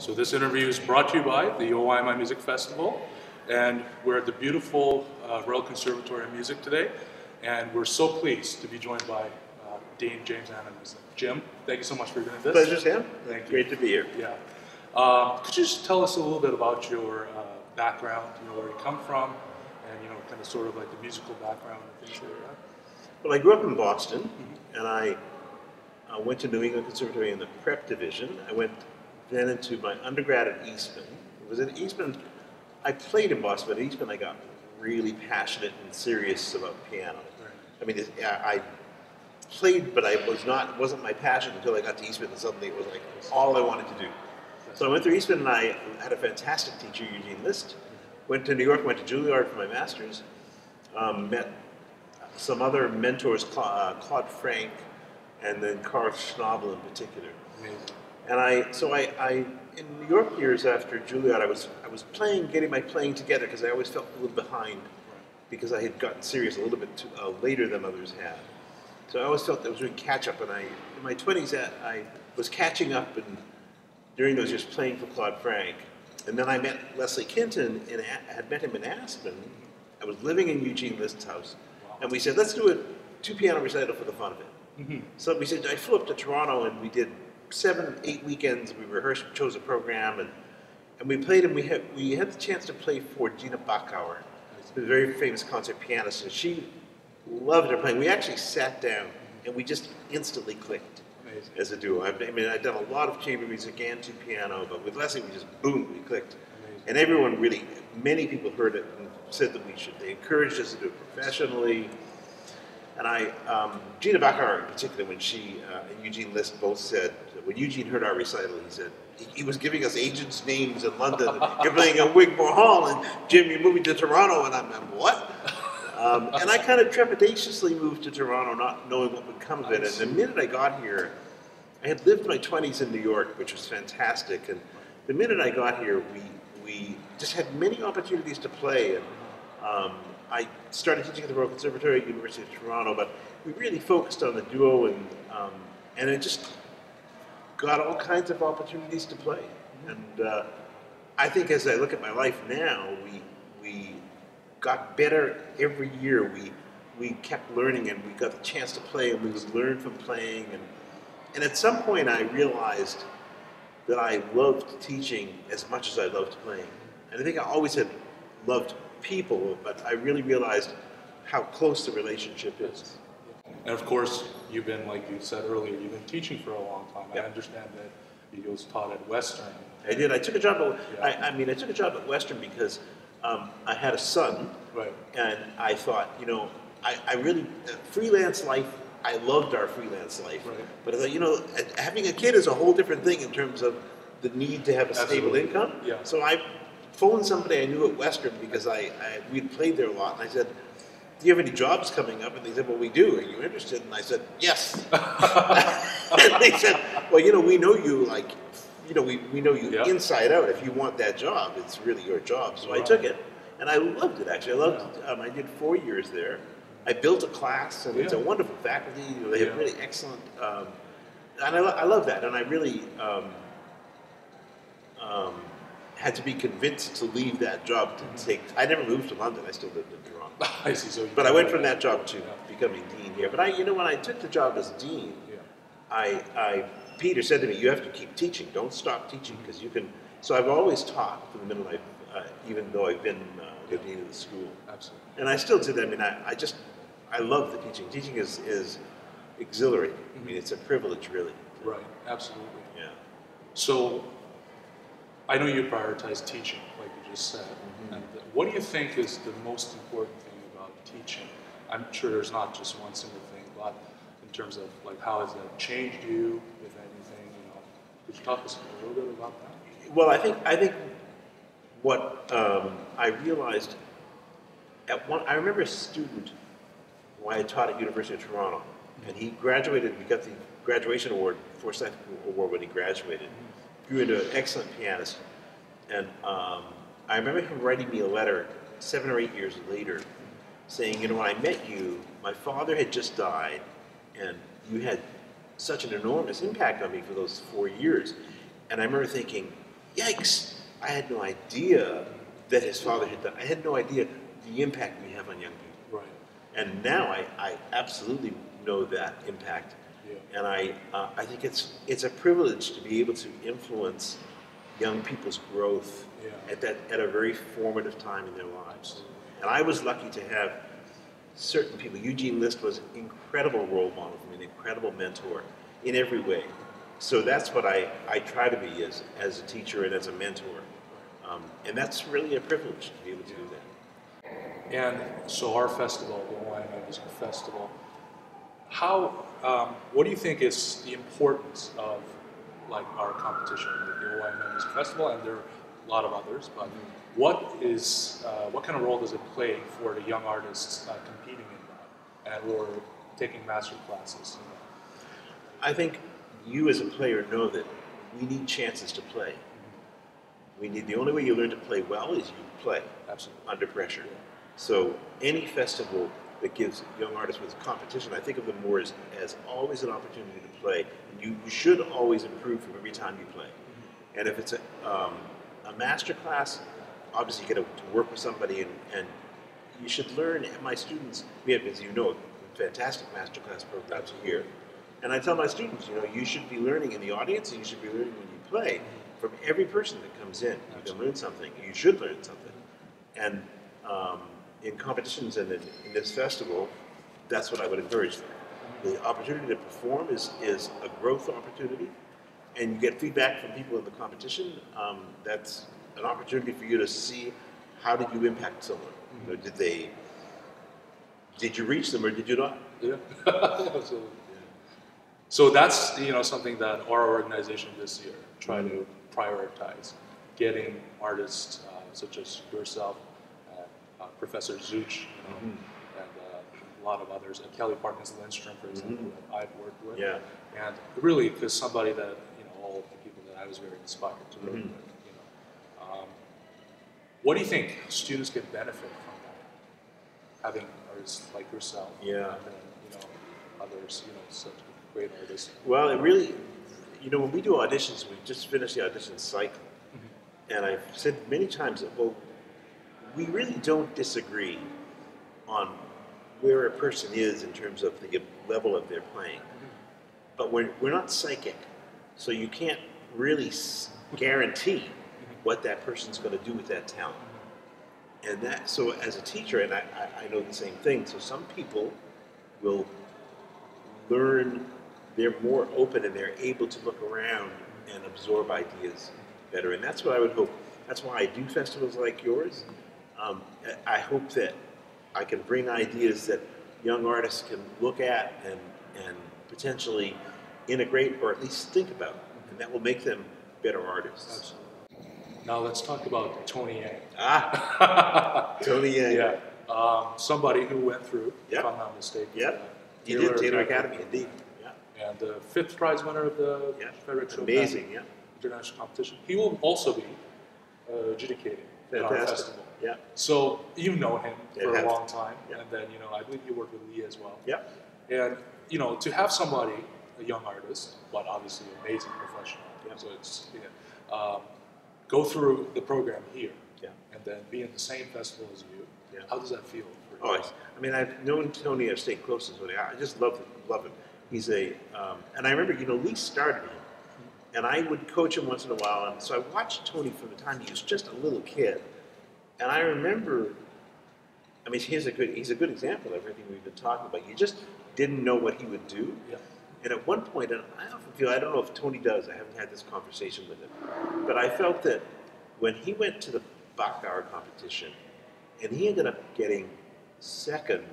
So this interview is brought to you by the OIMI Music Festival, and we're at the beautiful Royal Conservatory of Music today, and we're so pleased to be joined by Dean James Adams. Jim, thank you so much for doing this. Pleasure, Sam. Thank you. Great to be here. Yeah. Could you just tell us a little bit about your background, where you come from, and kind of sort of like the musical background and things like that? Well, I grew up in Boston, and I went to New England Conservatory in the prep division. I went then into my undergrad at Eastman. It was at Eastman, I played in Boston, but at Eastman I got really passionate and serious about piano. Right. I mean, I played, but it wasn't my passion until I got to Eastman, and suddenly it was like all I wanted to do. So I went through Eastman, and I had a fantastic teacher, Eugene List. Went to New York, went to Juilliard for my master's. Met some other mentors, Claude Frank, and then Carl Schnabel in particular. Amazing. And I in New York years after Juilliard, I was getting my playing together because I always felt a little behind because I had gotten serious a little bit later than others had. So I always felt that I was doing catch up, and in my 20s I was catching up, and during those years playing for Claude Frank. And then I met Leslie Kinton, and I had met him in Aspen. I was living in Eugene List's house, and we said, let's do a 2-piano recital for the fun of it. Mm-hmm. So we said, I flew up to Toronto, and we did 7-8 weekends. We rehearsed, chose a program, and we played, and we had the chance to play for Gina Bachauer, who's a very famous concert pianist, and she loved her playing. We actually sat down, and we just instantly clicked. Amazing. As a duo. I've done a lot of chamber music and 2-piano, but with Leslie, we just, boom, we clicked. Amazing. And everyone really, many people heard it and said that we should. They encouraged us to do it professionally. And Gina Bachauer in particular, when she and Eugene List both said, when Eugene heard our recital, he said, he was giving us agents' names in London. You're playing at Wigmore Hall, and Jim, you're moving to Toronto, and I'm what? And I kind of trepidatiously moved to Toronto, not knowing what would come of it. And the minute I got here, I had lived my 20s in New York, which was fantastic. And the minute I got here, we just had many opportunities to play. And I started teaching at the Royal Conservatory at University of Toronto, but we really focused on the duo, and it just got all kinds of opportunities to play. And I think as I look at my life now, we got better every year. We kept learning, and we got the chance to play, and we would learn from playing. And at some point, I realized that I loved teaching as much as I loved playing. And I think I always had loved people, but I really realized how close the relationship is. And of course, you've been, like you said earlier, you've been teaching for a long time. Yep. I understand that you was taught at Western. I did. I took a job at, Yeah. I took a job at Western because I had a son, Right. and I thought, I really, freelance life, I loved our freelance life. Right. But I thought, having a kid is a whole different thing in terms of the need to have a stable Absolutely. income. Yeah. So I phoned somebody I knew at Western because we'd played there a lot, and I said, do you have any jobs coming up? And they said, well, we do. Are you interested? And I said, yes. And they said, well, we know you, we know you Yeah. inside out. If you want that job, it's really your job. So I took it, and I loved it, actually. I loved it. I did 4 years there. I built a class, and it's a wonderful faculty. They have really excellent, and I love that. And I really had to be convinced to leave that job to take. I never moved to London. I still lived in Toronto. I see. So But I went from that job to becoming dean here. But when I took the job as dean, Peter said to me, "You have to keep teaching. Don't stop teaching because you can." So I've always taught from the middle life, even though I've been the dean of the school. Absolutely. And I still do that. I love the teaching. Teaching is exhilarating. I mean, it's a privilege, really. Right. Absolutely. Yeah. So I know you prioritize teaching, like you just said. Mm-hmm. And what do you think is the most important thing about teaching? I'm sure there's not just one single thing, but in terms of like how has that changed you, if anything? Could you talk to us a little bit about that? Well, I think what I realized I remember a student who I had taught at University of Toronto, and he graduated. We got the graduation award, Forsyth Award, when he graduated. Grew into an excellent pianist, and I remember him writing me a letter 7 or 8 years later, saying, when I met you, my father had just died, and you had such an enormous impact on me for those 4 years. And I remember thinking, yikes, I had no idea that his father had done. I had no idea the impact we have on young people. Right. And now I absolutely know that impact. Yeah. And I think it's a privilege to be able to influence young people's growth at a very formative time in their lives. And I was lucky to have certain people. Eugene List was an incredible role model for me, an incredible mentor in every way. So that's what I try to be as a teacher and as a mentor. And that's really a privilege to be able to do that. And so our festival, the Hawaiian Music Festival, what do you think is the importance of like our competition, the Hawaiian Music Festival, and there are a lot of others, but what kind of role does it play for the young artists competing in that and or taking master classes? I think you as a player know that we need chances to play. The only way you learn to play well is you play. Absolutely. Under pressure. So any festival that gives young artists with competition, I think of them more as always an opportunity to play. And you should always improve from every time you play. And if it's a master class, obviously you get to work with somebody and you should learn. My students, we have, as you know, fantastic master class programs here. And I tell my students, you should be learning in the audience and you should be learning when you play. From every person that comes in, you can learn something. You should learn something. And in competitions and in this festival, that's what I would encourage them. The opportunity to perform is a growth opportunity, and you get feedback from people in the competition. That's an opportunity for you to see how did you impact someone. Did you reach them or did you not? Yeah, absolutely. So that's something that our organization this year try to prioritize, getting artists such as yourself, Professor Zuch, and a lot of others, Kelly Parkins Lindstrom, for example, that I've worked with. Yeah. And really, because somebody that all the people that I was very inspired to work with. What do you think students can benefit from that? Having artists like yourself, Yeah. and then, others, such great artists. Well, it really, when we do auditions, we just finished the audition cycle. And I've said many times that, well, we really don't disagree on where a person is in terms of the level of their playing. But we're not psychic, so you can't really guarantee what that person's going to do with that talent. And so as a teacher, and I know the same thing, so some people will learn, they're more open and they're able to look around and absorb ideas better. And that's what I would hope. That's why I do festivals like yours. I hope that I can bring ideas that young artists can look at and potentially integrate or at least think about. And that will make them better artists. Absolutely. Now let's talk about Tony Yang. Tony Yang. Yeah. Somebody who went through, if I'm not mistaken. Yep. He did, Taylor Academy, indeed. Yeah. And the 5th prize winner of the Frederick Chopin International Competition. He will also be adjudicating at our festival. Yeah. So you know him for a long time, Yeah. and then I believe you worked with Lee as well. Yeah. And to have somebody, a young artist, but obviously an amazing professional, so it's go through the program here, and then be in the same festival as you. Yeah. How does that feel for you? I mean, I've known Tony. I've stayed close to Tony. I just love him. He's and I remember, Lee started him, and I would coach him once in a while, and so I watched Tony from the time he was just a little kid, and I remember, I mean, he's a good example of everything we've been talking about. You just didn't know what he would do. Yeah. And at one point, and I often feel, I don't know if Tony does, I haven't had this conversation with him, but I felt that when he went to the Bachauer competition, and he ended up getting second,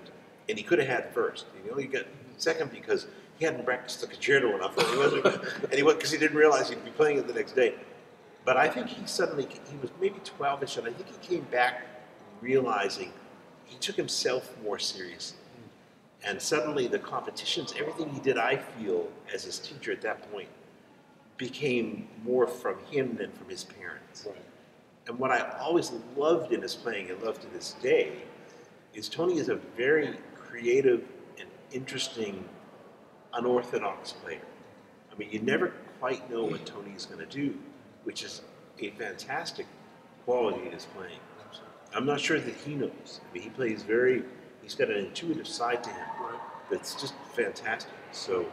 and he could have had first. He only got second because he hadn't practiced the concerto enough, because he didn't realize he'd be playing it the next day. But I think he was maybe 12-ish, and I think he came back realizing he took himself more seriously. And suddenly the competitions, everything he did, I feel, as his teacher at that point, became more from him than from his parents. Right. And what I always loved in his playing, and love to this day, is Tony is a very creative and interesting, unorthodox player. I mean, you never quite know what Tony is going to do, which is a fantastic quality in his playing. I'm not sure that he knows. I mean, he plays he's got an intuitive side to him that's just fantastic. So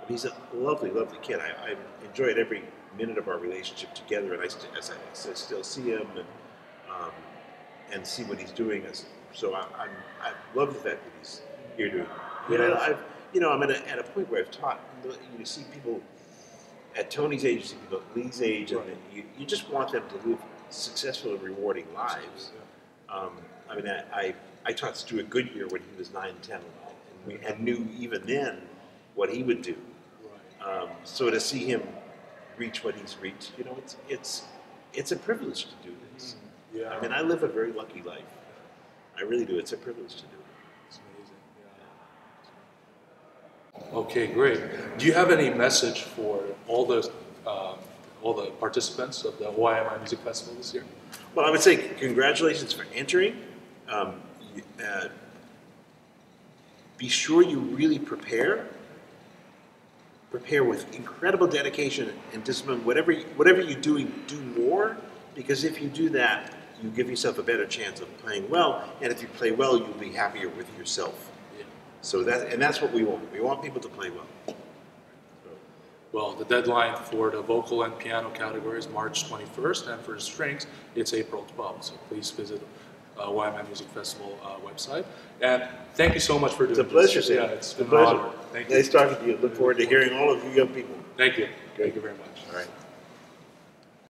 he's a lovely, lovely kid. I enjoyed every minute of our relationship together, and as I still see him and see what he's doing. So I love the fact that he's here doing. I'm at a point where I've taught. You see people at Tony's age, you see people at Lee's age, and you just want them to live successful and rewarding lives. I taught Stuart Goodyear when he was 9, 10, and knew even then what he would do. So to see him reach what he's reached, it's a privilege to do this. Yeah. I mean, I live a very lucky life. I really do. It's a privilege to do it. It's amazing. Yeah. Okay, great. Do you have any message for all the participants of the OIMI Music Festival this year? Well, I would say congratulations for entering. Be sure you really prepare. Prepare with incredible dedication and discipline. Whatever you're doing, do more, because if you do that, you give yourself a better chance of playing well, and if you play well, you'll be happier with yourself. Yeah. So that's what we want. We want people to play well. Well, the deadline for the vocal and piano category is March 21st, and for the strings, it's April 12th. So please visit OIMI Music Festival website. And thank you so much for doing this. It's a pleasure, Sam. Yeah, it's been a pleasure. an honor. Thank you. Nice talking to you. Look forward to hearing all of you young people. Thank you. Thank you very much. All right.